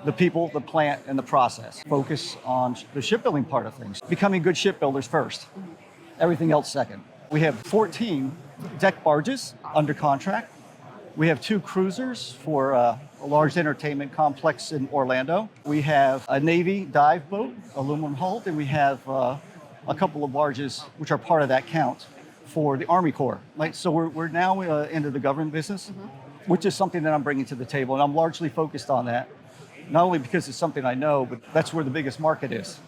the people, the plant, and the process. Focus on the shipbuilding part of things. Becoming good shipbuilders first, everything else second. We have 14 deck barges under contract. We have 2 cruisers for a large entertainment complex in Orlando. We have a Navy dive boat, aluminum hulled, and we have a couple of barges which are part of that count for the Army Corps. So we're now into the government business, which is something that I'm bringing to the table, and I'm largely focused on that. Not only because it's something I know, but that's where the biggest market is.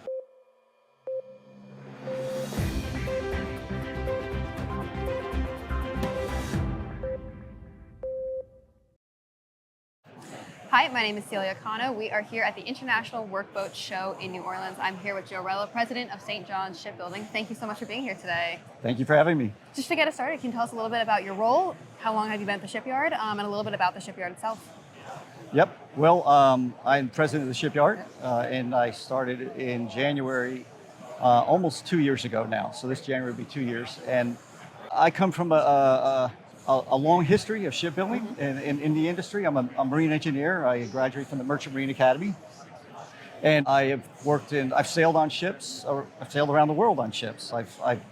Hi, my name is Celia Cano. We are here at the International Workboat Show in New Orleans. I'm here with Joe Rello, president of St. John's Shipbuilding. Thank you so much for being here today. Thank you for having me. Just to get us started, can you tell us a little bit about your role? How long have you been at the shipyard? And a little bit about the shipyard itself. Yep. Well, I'm president of the shipyard, and I started in January, almost 2 years ago now. So this January will be 2 years. And I come from a long history of shipbuilding in the industry. I'm a marine engineer. I graduated from the Merchant Marine Academy. And I have I've sailed on ships, or I've sailed around the world on ships. I've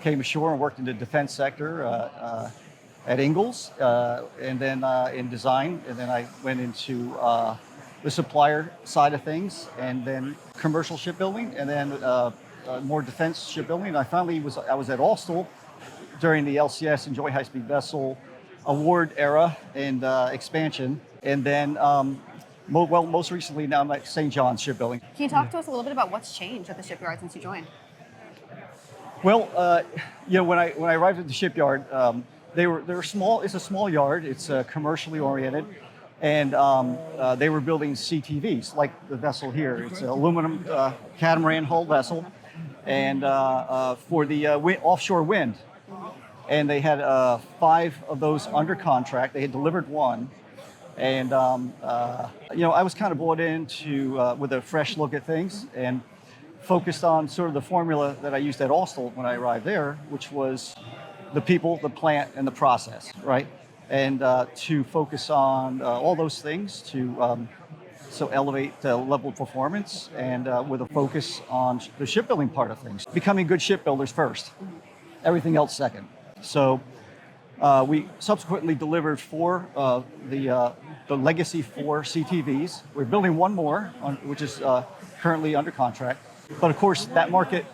came ashore and worked in the defense sector at Ingalls, and then in design. And then I went into the supplier side of things, and then commercial shipbuilding, and then more defense shipbuilding. And I was at Austal during the LCS and Joint High-Speed Vessel award era and expansion. And then, most recently now I'm at St. John's Shipbuilding. Can you talk to us a little bit about what's changed at the shipyard since you joined? Well, when I arrived at the shipyard, they were small. It's a small yard. It's commercially oriented. And they were building CTVs, like the vessel here. It's an aluminum catamaran hull vessel, and for the offshore wind. And they had 5 of those under contract. They had delivered 1. And, I was kind of brought in with a fresh look at things and focused on sort of the formula that I used at Austal when I arrived there, which was the people, the plant, and the process, right? And to focus on all those things to elevate the level of performance, and with a focus on the shipbuilding part of things. Becoming good shipbuilders first, everything else second. So we subsequently delivered 4 of the Legacy 4 CTVs. We're building 1 more, which is currently under contract. But of course, that market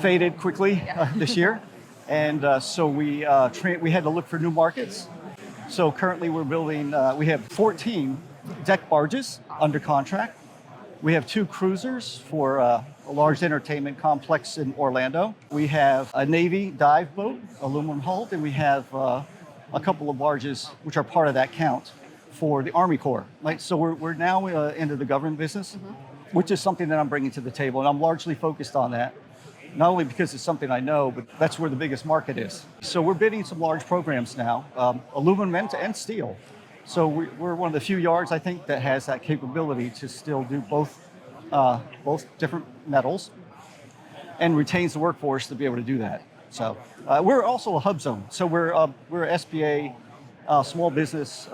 faded quickly this year. And so we had to look for new markets. So currently we're building, we have 14 deck barges under contract. We have 2 cruisers for a large entertainment complex in Orlando. We have a Navy dive boat, aluminum hulled, and we have a couple of barges which are part of that count for the Army Corps. So we're now into the government business, which is something that I'm bringing to the table, and I'm largely focused on that. Not only because it's something I know, but that's where the biggest market is. So we're bidding some large programs now, aluminum and steel. So we're one of the few yards, I think, that has that capability to still do both different metals, and retains the workforce to be able to do that. So we're also a hub zone. So we're SBA small business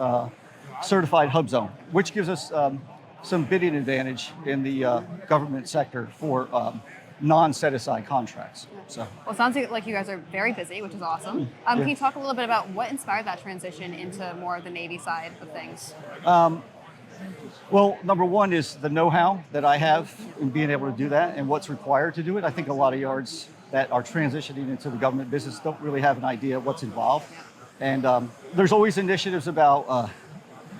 certified hub zone, which gives us some bidding advantage in the government sector for non-set-aside contracts. So, well, it sounds like you guys are very busy, which is awesome. Can you talk a little bit about what inspired that transition into more of the Navy side of things? Well, number one is the know-how that I have in being able to do that and what's required to do it. I think a lot of yards that are transitioning into the government business don't really have an idea of what's involved. And there's always initiatives about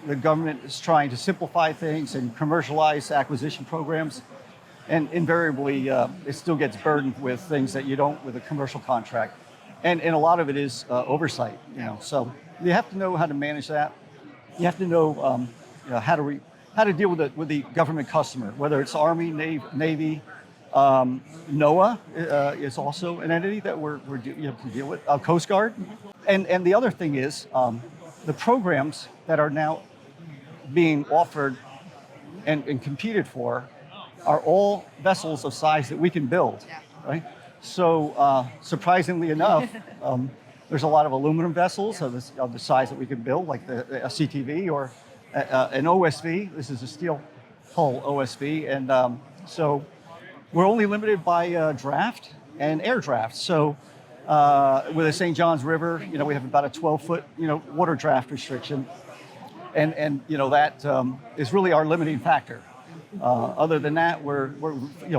the government is trying to simplify things and commercialize acquisition programs. And invariably, it still gets burdened with things that you don't with a commercial contract. And a lot of it is oversight, So you have to know how to manage that. You have to know how to deal with the government customer, whether it's Army, Navy. NOAA is also an entity that we're to deal with. Coast Guard, and the other thing is the programs that are now being offered and competed for are all vessels of size that we can build, right? So surprisingly enough, there's a lot of aluminum vessels of the size that we can build, like a CTV or an OSV. This is a steel hull OSV, and so we're only limited by draft and air draft. So with the St. John's River, we have about a 12-foot, water draft restriction, and that is really our limiting factor. Other than that, we're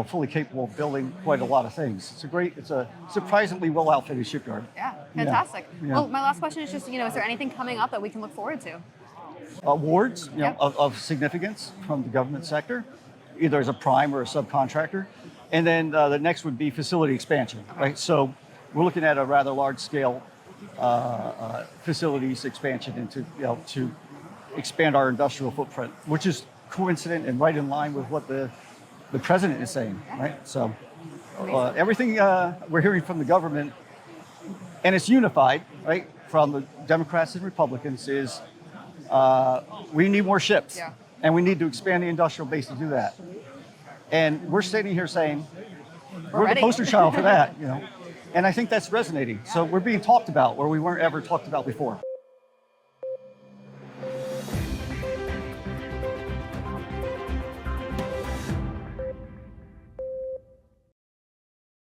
fully capable of building quite a lot of things. It's a surprisingly well outfitted shipyard. Yeah, fantastic. Yeah. Well, my last question is just, is there anything coming up that we can look forward to? Awards, Yep. of significance from the government sector, either as a prime or a subcontractor, and then the next would be facility expansion, right? So we're looking at a rather large scale facilities expansion into to expand our industrial footprint, which is coincident and right in line with what the president is saying, right? So everything we're hearing from the government, and it's unified, right, from the Democrats and Republicans, is we need more ships, Yeah. and we need to expand the industrial base to do that. And we're sitting here saying we're the ready. poster child for that, And I think that's resonating. So we're being talked about where we weren't ever talked about before.